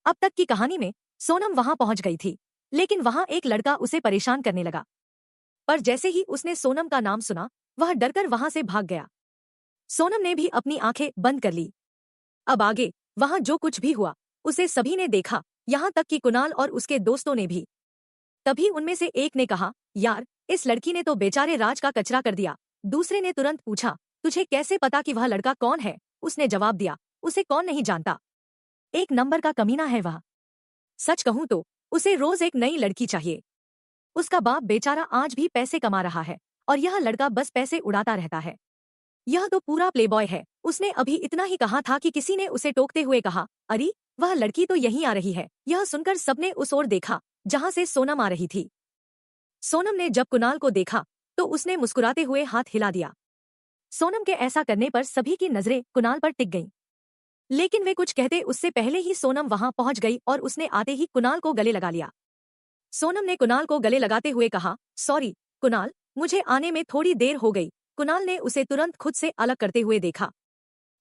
अब तक की कहानी में सोनम वहां पहुंच गई थी, लेकिन वहां एक लड़का उसे परेशान करने लगा। पर जैसे ही उसने सोनम का नाम सुना, वह डरकर वहां से भाग गया। सोनम ने भी अपनी आंखें बंद कर ली। अब आगे वहां जो कुछ भी हुआ, उसे सभी ने देखा, यहाँ तक कि कुणाल और उसके दोस्तों ने भी। तभी उनमें से एक ने कहा, यार, इस लड़की ने तो बेचारे राज का कचरा कर दिया। दूसरे ने तुरंत पूछा, तुझे कैसे पता कि वह लड़का कौन है? उसने जवाब दिया, उसे कौन नहीं जानता, एक नंबर का कमीना है वह। सच कहूं तो उसे रोज एक नई लड़की चाहिए। उसका बाप बेचारा आज भी पैसे कमा रहा है और यह लड़का बस पैसे उड़ाता रहता है। यह तो पूरा प्लेबॉय है। उसने अभी इतना ही कहा था कि किसी ने उसे टोकते हुए कहा, अरे, वह लड़की तो यहीं आ रही है। यह सुनकर सबने उस ओर देखा जहां से सोनम आ रही थी। सोनम ने जब कुणाल को देखा तो उसने मुस्कुराते हुए हाथ हिला दिया। सोनम के ऐसा करने पर सभी की नजरें कुणाल पर टिक गईं। लेकिन वे कुछ कहते उससे पहले ही सोनम वहां पहुंच गई और उसने आते ही कुणाल को गले लगा लिया। सोनम ने कुणाल को गले लगाते हुए कहा, सॉरी कुणाल, मुझे आने में थोड़ी देर हो गई। कुणाल ने उसे तुरंत खुद से अलग करते हुए देखा।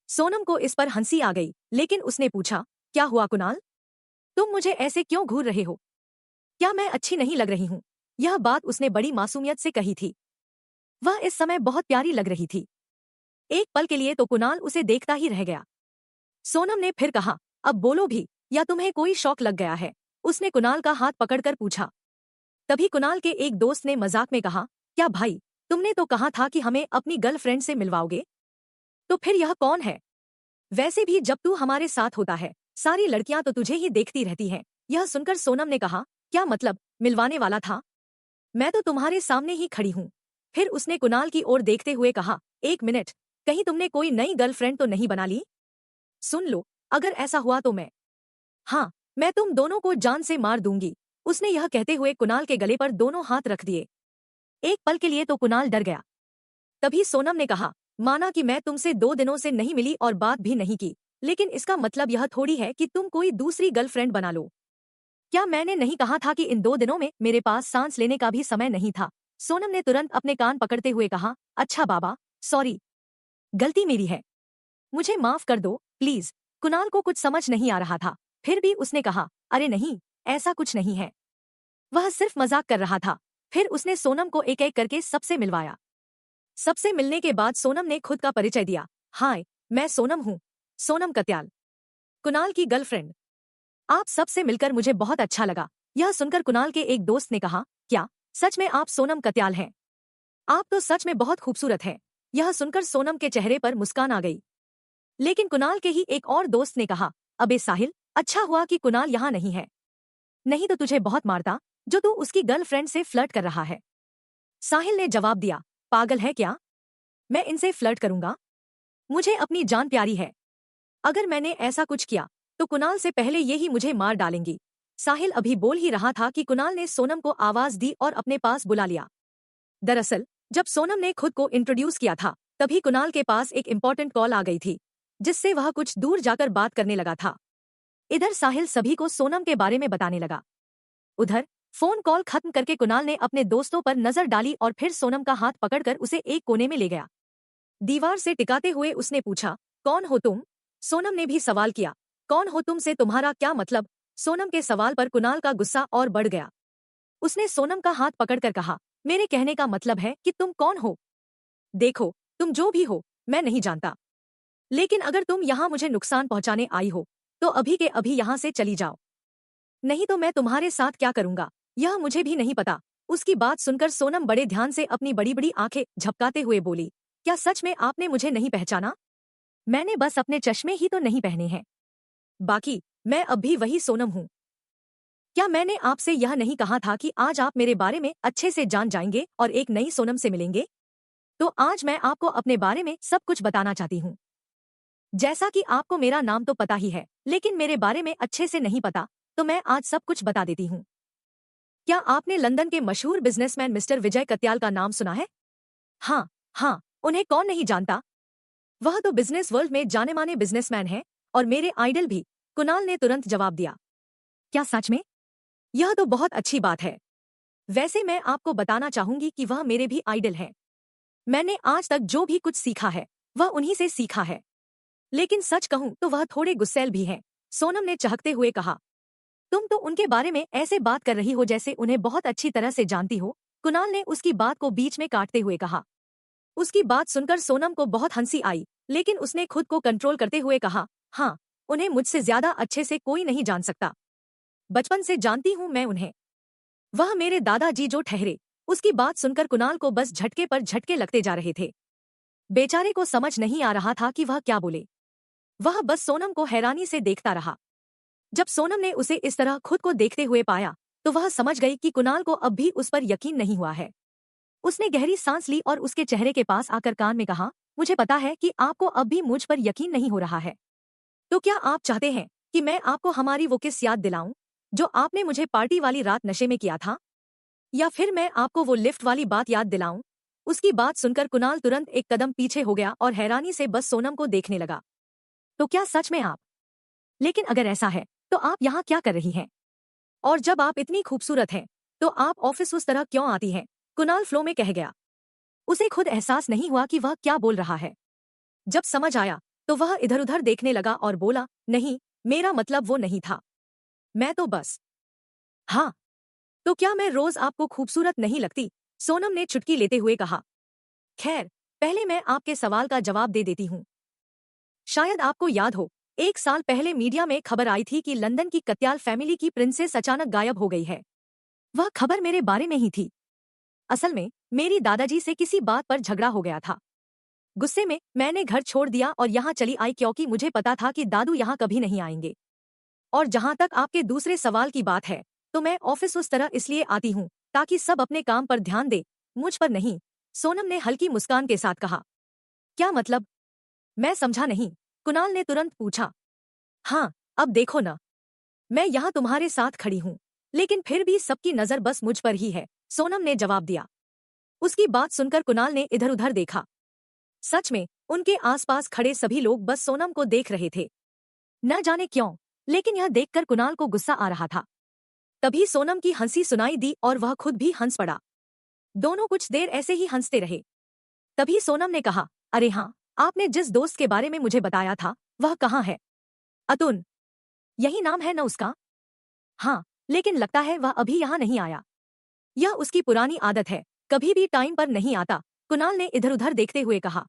सोनम को इस पर हंसी आ गई, लेकिन उसने पूछा, क्या हुआ कुणाल? तुम मुझे ऐसे क्यों घूर रहे हो? क्या मैं अच्छी नहीं लग रही हूँ? यह बात उसने बड़ी मासूमियत से कही थी। वह इस समय बहुत प्यारी लग रही थी। एक पल के लिए तो कुणाल उसे देखता ही रह गया। सोनम ने फिर कहा, अब बोलो भी, या तुम्हें कोई शौक लग गया है? उसने कुणाल का हाथ पकड़कर पूछा। तभी कुणाल के एक दोस्त ने मजाक में कहा, क्या भाई, तुमने तो कहा था कि हमें अपनी गर्लफ्रेंड से मिलवाओगे, तो फिर यह कौन है? वैसे भी जब तू हमारे साथ होता है, सारी लड़कियां तो तुझे ही देखती रहती हैं। यह सुनकर सोनम ने कहा, क्या मतलब मिलवाने वाला था? मैं तो तुम्हारे सामने ही खड़ी हूँ। फिर उसने कुणाल की ओर देखते हुए कहा, एक मिनट, कहीं तुमने कोई नई गर्लफ्रेंड तो नहीं बना ली? सुन लो, अगर ऐसा हुआ तो मैं तुम दोनों को जान से मार दूंगी। उसने यह कहते हुए कुणाल के गले पर दोनों हाथ रख दिए। एक पल के लिए तो कुणाल डर गया। तभी सोनम ने कहा, माना कि मैं तुमसे 2 दिनों से नहीं मिली और बात भी नहीं की, लेकिन इसका मतलब यह थोड़ी है कि तुम कोई दूसरी गर्लफ्रेंड बना लो। क्या मैंने नहीं कहा था कि इन 2 दिनों में मेरे पास सांस लेने का भी समय नहीं था? सोनम ने तुरंत अपने कान पकड़ते हुए कहा, अच्छा बाबा, सॉरी, गलती मेरी है, मुझे माफ कर दो प्लीज। कुणाल को कुछ समझ नहीं आ रहा था, फिर भी उसने कहा, अरे नहीं, ऐसा कुछ नहीं है, वह सिर्फ मजाक कर रहा था। फिर उसने सोनम को एक एक करके सबसे मिलवाया। सबसे मिलने के बाद सोनम ने खुद का परिचय दिया, हाय, मैं सोनम हूँ, सोनम कत्याल, कुणाल की गर्लफ्रेंड। आप सबसे मिलकर मुझे बहुत अच्छा लगा। यह सुनकर कुणाल के एक दोस्त ने कहा, क्या सच में आप सोनम कत्याल हैं? आप तो सच में बहुत खूबसूरत हैं। यह सुनकर सोनम के चेहरे पर मुस्कान आ गई। लेकिन कुणाल के ही एक और दोस्त ने कहा, अबे साहिल, अच्छा हुआ कि कुणाल यहाँ नहीं है, नहीं तो तुझे बहुत मारता, जो तू उसकी गर्लफ्रेंड से फ्लर्ट कर रहा है। साहिल ने जवाब दिया, पागल है क्या, मैं इनसे फ्लर्ट करूंगा? मुझे अपनी जान प्यारी है। अगर मैंने ऐसा कुछ किया तो कुणाल से पहले ये ही मुझे मार डालेंगी। साहिल अभी बोल ही रहा था कि कुणाल ने सोनम को आवाज दी और अपने पास बुला लिया। दरअसल जब सोनम ने खुद को इंट्रोड्यूस किया था, तभी कुणाल के पास एक इम्पोर्टेंट कॉल आ गई थी, जिससे वह कुछ दूर जाकर बात करने लगा था। इधर साहिल सभी को सोनम के बारे में बताने लगा। उधर फोन कॉल खत्म करके कुणाल ने अपने दोस्तों पर नजर डाली और फिर सोनम का हाथ पकड़कर उसे एक कोने में ले गया। दीवार से टिकाते हुए उसने पूछा, कौन हो तुम? सोनम ने भी सवाल किया, कौन हो तुम से तुम्हारा क्या मतलब? सोनम के सवाल पर कुणाल का गुस्सा और बढ़ गया। उसने सोनम का हाथ पकड़कर कहा, मेरे कहने का मतलब है कि तुम कौन हो? देखो, तुम जो भी हो, मैं नहीं जानता, लेकिन अगर तुम यहाँ मुझे नुकसान पहुंचाने आई हो तो अभी के अभी यहाँ से चली जाओ, नहीं तो मैं तुम्हारे साथ क्या करूंगा यह मुझे भी नहीं पता। उसकी बात सुनकर सोनम बड़े ध्यान से अपनी बड़ी बड़ी आंखें झपकाते हुए बोली, क्या सच में आपने मुझे नहीं पहचाना? मैंने बस अपने चश्मे ही तो नहीं पहने हैं, बाकी मैं अब भी वही सोनम हूँ। क्या मैंने आपसे यह नहीं कहा था कि आज आप मेरे बारे में अच्छे से जान जाएंगे और एक नई सोनम से मिलेंगे? तो आज मैं आपको अपने बारे में सब कुछ बताना चाहती हूँ। जैसा कि आपको मेरा नाम तो पता ही है, लेकिन मेरे बारे में अच्छे से नहीं पता, तो मैं आज सब कुछ बता देती हूँ। क्या आपने लंदन के मशहूर बिजनेसमैन मिस्टर विजय कत्याल का नाम सुना है? हाँ, हाँ, उन्हें कौन नहीं जानता। वह तो बिजनेस वर्ल्ड में जाने माने बिजनेसमैन हैं और मेरे आइडल भी। कुणाल ने तुरंत जवाब दिया, क्या सच में? यह तो बहुत अच्छी बात है। वैसे मैं आपको बताना चाहूंगी कि वह मेरे भी आइडल हैं। मैंने आज तक जो भी कुछ सीखा है वह उन्हीं से सीखा है, लेकिन सच कहूं तो वह थोड़े गुस्सैल भी हैं। सोनम ने चहकते हुए कहा, तुम तो उनके बारे में ऐसे बात कर रही हो जैसे उन्हें बहुत अच्छी तरह से जानती हो, कुणाल ने उसकी बात को बीच में काटते हुए कहा। उसकी बात सुनकर सोनम को बहुत हंसी आई, लेकिन उसने खुद को कंट्रोल करते हुए कहा, हाँ, उन्हें मुझसे ज्यादा अच्छे से कोई नहीं जान सकता। बचपन से जानती हूँ मैं उन्हें। वह मेरे दादाजी जो ठहरे। उसकी बात सुनकर कुणाल को बस झटके पर झटके लगते जा रहे थे। बेचारे को समझ नहीं आ रहा था कि वह क्या बोले। वह बस सोनम को हैरानी से देखता रहा। जब सोनम ने उसे इस तरह खुद को देखते हुए पाया, तो वह समझ गई कि कुणाल को अब भी उस पर यकीन नहीं हुआ है। उसने गहरी सांस ली और उसके चेहरे के पास आकर कान में कहा, मुझे पता है कि आपको अब भी मुझ पर यकीन नहीं हो रहा है। तो क्या आप चाहते हैं कि मैं आपको हमारी वो किस याद दिलाऊं, जो आपने मुझे पार्टी वाली रात नशे में किया था? या फिर मैं आपको वो लिफ्ट वाली बात याद दिलाऊं? उसकी बात सुनकर कुणाल तुरंत एक कदम पीछे हो गया और हैरानी से बस सोनम को देखने लगा। तो क्या सच में आप? लेकिन अगर ऐसा है, तो आप यहाँ क्या कर रही हैं? और जब आप इतनी खूबसूरत हैं, तो आप ऑफिस उस तरह क्यों आती हैं? कुणाल फ्लो में कह गया। उसे खुद एहसास नहीं हुआ कि वह क्या बोल रहा है। जब समझ आया, तो वह इधर उधर देखने लगा और बोला, नहीं, मेरा मतलब वो नहीं था। मैं तो बस। हाँ। तो क्या मैं रोज आपको खूबसूरत नहीं लगती? सोनम ने चुटकी लेते हुए कहा। खैर, पहले मैं आपके सवाल का जवाब दे देती हूँ। शायद आपको याद हो, 1 साल पहले मीडिया में खबर आई थी कि लंदन की कत्याल फैमिली की प्रिंसेस अचानक गायब हो गई है। वह खबर मेरे बारे में ही थी। असल में मेरी दादाजी से किसी बात पर झगड़ा हो गया था। गुस्से में मैंने घर छोड़ दिया और यहाँ चली आई क्योंकि मुझे पता था कि दादू यहाँ कभी नहीं आएंगे। और जहाँ तक आपके दूसरे सवाल की बात है, तो मैं ऑफिस उस तरह इसलिए आती हूँ ताकि सब अपने काम पर ध्यान दे, मुझ पर नहीं। सोनम ने हल्की मुस्कान के साथ कहा। क्या मतलब? मैं समझा नहीं। कुणाल ने तुरंत पूछा। हाँ, अब देखो ना, मैं यहाँ तुम्हारे साथ खड़ी हूँ, लेकिन फिर भी सबकी नजर बस मुझ पर ही है, सोनम ने जवाब दिया। उसकी बात सुनकर कुणाल ने इधर उधर देखा। सच में उनके आसपास खड़े सभी लोग बस सोनम को देख रहे थे। न जाने क्यों, लेकिन यह देखकर कुणाल को गुस्सा आ रहा था। तभी सोनम की हंसी सुनाई दी और वह खुद भी हंस पड़ा। दोनों कुछ देर ऐसे ही हंसते रहे। तभी सोनम ने कहा, अरे हाँ, आपने जिस दोस्त के बारे में मुझे बताया था, वह कहाँ है? अतुल। यही नाम है न उसका? हाँ, लेकिन लगता है वह अभी यहाँ नहीं आया। यह उसकी पुरानी आदत है, कभी भी टाइम पर नहीं आता, कुणाल ने इधर उधर देखते हुए कहा।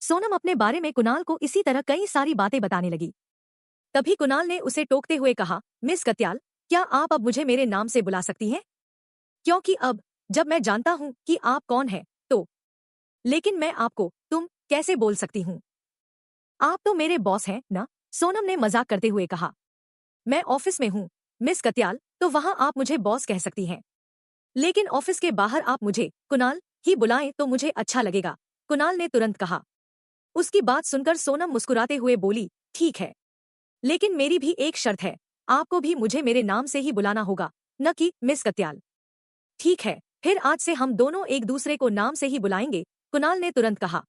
सोनम अपने बारे में कुणाल को इसी तरह कई सारी बातें बताने लगी। तभी कुणाल ने उसे टोकते हुए कहा, मिस कत्याल, क्या आप अब मुझे मेरे नाम से बुला सकती हैं? क्योंकि अब जब मैं जानता हूँ कि आप कौन है, तो। लेकिन मैं आपको तुम कैसे बोल सकती हूँ? आप तो मेरे बॉस हैं ना? सोनम ने मजाक करते हुए कहा। मैं ऑफिस में हूँ मिस कत्याल, तो वहाँ आप मुझे बॉस कह सकती हैं। लेकिन ऑफिस के बाहर आप मुझे कुणाल ही बुलाएं तो मुझे अच्छा लगेगा, कुणाल ने तुरंत कहा। उसकी बात सुनकर सोनम मुस्कुराते हुए बोली, ठीक है, लेकिन मेरी भी एक शर्त है, आपको भी मुझे मेरे नाम से ही बुलाना होगा, न कि मिस कत्याल। ठीक है, फिर आज से हम दोनों एक दूसरे को नाम से ही बुलाएंगे, कुणाल ने तुरंत कहा।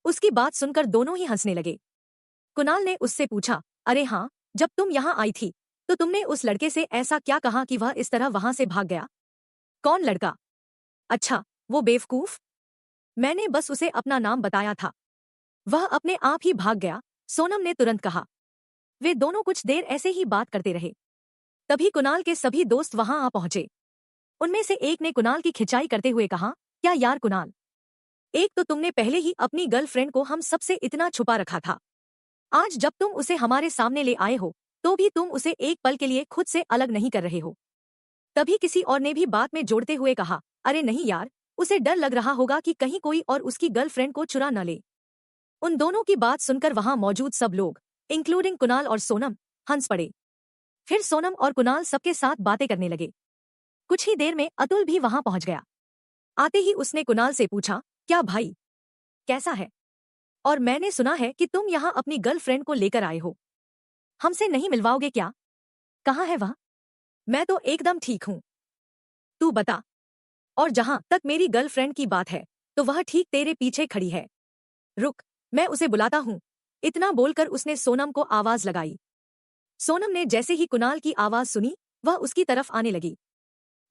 उसकी बात सुनकर दोनों ही हंसने लगे। कुणाल ने उससे पूछा, अरे हाँ, जब तुम यहाँ आई थी, तो तुमने उस लड़के से ऐसा क्या कहा कि वह इस तरह वहां से भाग गया? कौन लड़का? अच्छा, वो बेवकूफ? मैंने बस उसे अपना नाम बताया था, वह अपने आप ही भाग गया, सोनम ने तुरंत कहा। वे दोनों कुछ देर ऐसे ही बात करते रहे। तभी कुणाल के सभी दोस्त वहां आ पहुंचे। उनमें से एक ने कुणाल की खिंचाई करते हुए कहा, क्या यार कुणाल, एक तो तुमने पहले ही अपनी गर्लफ्रेंड को हम सबसे इतना छुपा रखा था। आज जब तुम उसे हमारे सामने ले आए हो, तो भी तुम उसे एक पल के लिए खुद से अलग नहीं कर रहे हो। तभी किसी और ने भी बात में जोड़ते हुए कहा, अरे नहीं यार, उसे डर लग रहा होगा कि कहीं कोई और उसकी गर्लफ्रेंड को चुरा न ले। उन दोनों की बात सुनकर वहां मौजूद सब लोग, इंक्लूडिंग कुणाल और सोनम, हंस पड़े। फिर सोनम और कुणाल सबके साथ बातें करने लगे। कुछ ही देर में अतुल भी वहां पहुंच गया। आते ही उसने कुणाल से पूछा, क्या भाई, कैसा है? और मैंने सुना है कि तुम यहाँ अपनी गर्लफ्रेंड को लेकर आए हो, हमसे नहीं मिलवाओगे क्या? कहाँ है वह? मैं तो एकदम ठीक हूँ, तू बता। और जहां तक मेरी गर्लफ्रेंड की बात है, तो वह ठीक तेरे पीछे खड़ी है। रुक, मैं उसे बुलाता हूँ। इतना बोलकर उसने सोनम को आवाज लगाई। सोनम ने जैसे ही कुणाल की आवाज सुनी, वह उसकी तरफ आने लगी।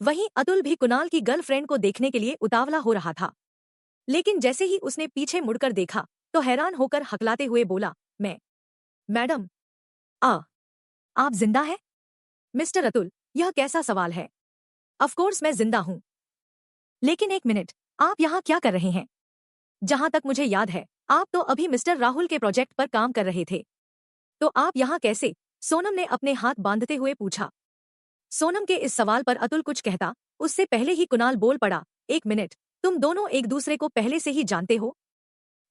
वहीं अतुल भी कुणाल की गर्लफ्रेंड को देखने के लिए उतावला हो रहा था। लेकिन जैसे ही उसने पीछे मुड़कर देखा, तो हैरान होकर हकलाते हुए बोला, मैं। मैडम, आ, आप जिंदा है? मिस्टर अतुल, यह कैसा सवाल है? ऑफकोर्स मैं जिंदा हूं। लेकिन एक मिनट, आप यहाँ क्या कर रहे हैं? जहां तक मुझे याद है, आप तो अभी मिस्टर राहुल के प्रोजेक्ट पर काम कर रहे थे। तो आप यहाँ कैसे? सोनम ने अपने हाथ बांधते हुए पूछा। सोनम के इस सवाल पर अतुल कुछ कहता, उससे पहले ही कुणाल बोल पड़ा, एक मिनट, तुम दोनों एक दूसरे को पहले से ही जानते हो?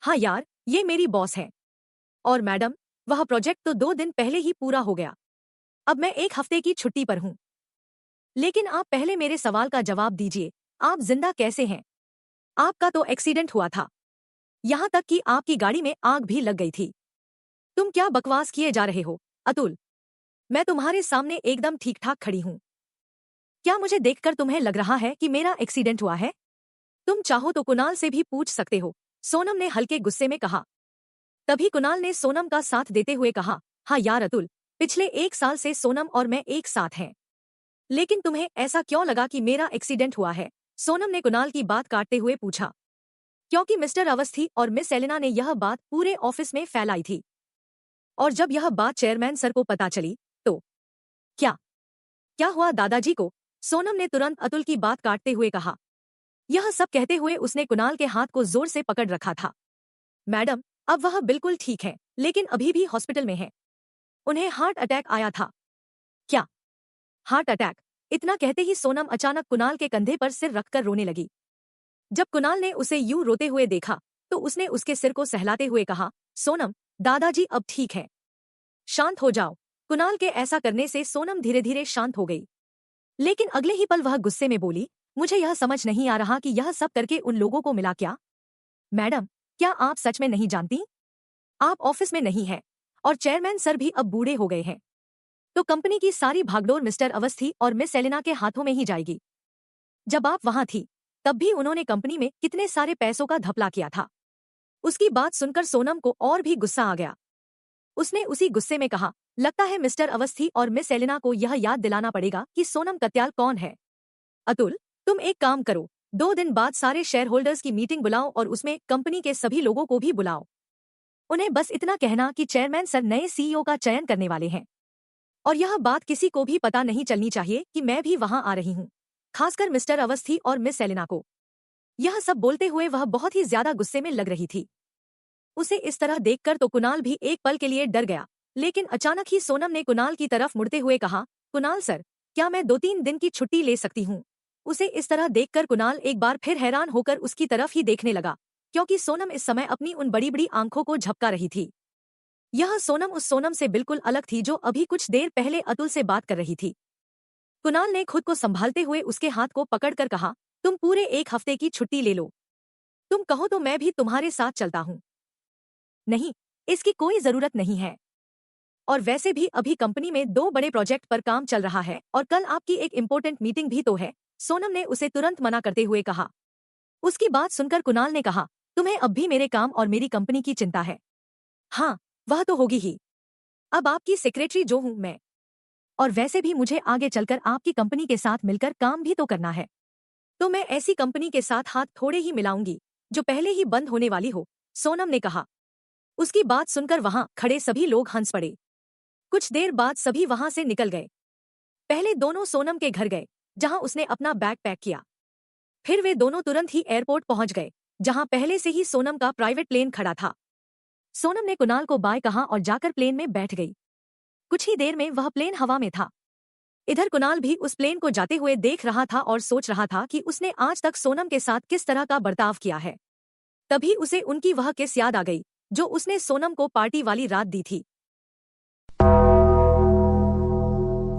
हाँ यार, ये मेरी बॉस है। और मैडम, वह प्रोजेक्ट तो 2 दिन पहले ही पूरा हो गया। अब मैं 1 हफ्ते की छुट्टी पर हूं। लेकिन आप पहले मेरे सवाल का जवाब दीजिए, आप जिंदा कैसे हैं? आपका तो एक्सीडेंट हुआ था। यहाँ तक कि आपकी गाड़ी में आग भी लग गई थी। तुम क्या बकवास किए जा रहे हो, अतुल? मैं तुम्हारे सामने एकदम ठीक ठाक खड़ी हूँ। क्या मुझे देखकर तुम्हें लग रहा है कि मेरा एक्सीडेंट हुआ है? तुम चाहो तो कुणाल से भी पूछ सकते हो, सोनम ने हल्के गुस्से में कहा। तभी कुणाल ने सोनम का साथ देते हुए कहा, हाँ यार अतुल, पिछले 1 साल से सोनम और मैं एक साथ हैं। लेकिन तुम्हें ऐसा क्यों लगा कि मेरा एक्सीडेंट हुआ है? सोनम ने कुणाल की बात काटते हुए पूछा। क्योंकि मिस्टर अवस्थी और मिस एलेना ने यह बात पूरे ऑफिस में फैलाई थी। और जब यह बात चेयरमैन सर को पता चली, तो क्या क्या हुआ दादाजी को? सोनम ने तुरंत अतुल की बात काटते हुए कहा। यह सब कहते हुए उसने कुणाल के हाथ को जोर से पकड़ रखा था। मैडम, अब वह बिल्कुल ठीक है, लेकिन अभी भी हॉस्पिटल में है। उन्हें हार्ट अटैक आया था। क्या? Heart attack? इतना कहते ही सोनम अचानक कुणाल के कंधे पर सिर रखकर रोने लगी। जब कुणाल ने उसे यूं रोते हुए देखा, तो उसने उसके सिर को सहलाते हुए कहा, सोनम, दादाजी अब ठीक है। शांत हो जाओ। कुणाल के ऐसा करने से सोनम धीरे धीरे शांत हो गई। लेकिन अगले ही पल वह गुस्से में बोली, मुझे यह समझ नहीं आ रहा कि यह सब करके उन लोगों को मिला क्या? मैडम, क्या आप सच में नहीं जानती? आप ऑफिस में नहीं हैं, और चेयरमैन सर भी अब बूढ़े हो गए हैं। तो कंपनी की सारी भागदौड़ मिस्टर अवस्थी और मिस एलेना के हाथों में ही जाएगी। जब आप वहां थी, तब भी उन्होंने कंपनी में कितने सारे पैसों का घपला किया था। उसकी बात सुनकर सोनम को और भी गुस्सा आ गया। उसने उसी गुस्से में कहा, लगता है मिस्टर अवस्थी और मिस एलेना को यह याद दिलाना पड़ेगा कि सोनम कत्याल कौन है। अतुल, तुम एक काम करो, 2 दिन बाद सारे शेयर होल्डर्स की मीटिंग बुलाओ और उसमें कंपनी के सभी लोगों को भी बुलाओ। उन्हें बस इतना कहना कि चेयरमैन सर नए सीईओ का चयन करने वाले हैं। और यह बात किसी को भी पता नहीं चलनी चाहिए कि मैं भी वहां आ रही हूँ, खासकर मिस्टर अवस्थी और मिस एलेना को। यह सब बोलते हुए वह बहुत ही ज्यादा गुस्से में लग रही थी। उसे इस तरह देखकर तो कुणाल भी एक पल के लिए डर गया, लेकिन अचानक ही सोनम ने कुणाल की तरफ मुड़ते हुए कहा, कुणाल सर, क्या मैं 2-3 दिन की छुट्टी ले सकती हूँ? उसे इस तरह देखकर कुणाल एक बार फिर हैरान होकर उसकी तरफ ही देखने लगा, क्योंकि सोनम इस समय अपनी उन बड़ी बड़ी आंखों को झपका रही थी। यह सोनम उस सोनम से बिल्कुल अलग थी जो अभी कुछ देर पहले अतुल से बात कर रही थी। कुणाल ने खुद को संभालते हुए उसके हाथ को पकड़कर कहा, तुम पूरे 1 हफ्ते की छुट्टी ले लो। तुम कहो तो मैं भी तुम्हारे साथ चलता हूँ। नहीं, इसकी कोई जरूरत नहीं है। और वैसे भी अभी कंपनी में 2 बड़े प्रोजेक्ट पर काम चल रहा है और कल आपकी एक इम्पोर्टेंट मीटिंग भी तो है। सोनम ने उसे तुरंत मना करते हुए कहा। उसकी बात सुनकर कुणाल ने कहा, तुम्हें अब भी मेरे काम और मेरी कंपनी की चिंता है। हाँ, वह तो होगी ही। अब आपकी सेक्रेटरी जो हूं मैं। और वैसे भी मुझे आगे चलकर आपकी कंपनी के साथ मिलकर काम भी तो करना है। तो मैं ऐसी कंपनी के साथ हाथ थोड़े ही मिलाऊंगी जो पहले ही बंद होने वाली हो, सोनम ने कहा। उसकी बात सुनकर वहां खड़े सभी लोग हंस पड़े। कुछ देर बाद सभी वहां से निकल गए। पहले दोनों सोनम के घर गए, जहां उसने अपना बैग पैक किया। फिर वे दोनों तुरंत ही एयरपोर्ट पहुंच गए, जहां पहले से ही सोनम का प्राइवेट प्लेन खड़ा था। सोनम ने कुणाल को बाय कहा और जाकर प्लेन में बैठ गई। कुछ ही देर में वह प्लेन हवा में था। इधर कुणाल भी उस प्लेन को जाते हुए देख रहा था और सोच रहा था कि उसने आज तक सोनम के साथ किस तरह का बर्ताव किया है। तभी उसे उनकी वह किस याद आ गई जो उसने सोनम को पार्टी वाली रात दी थी।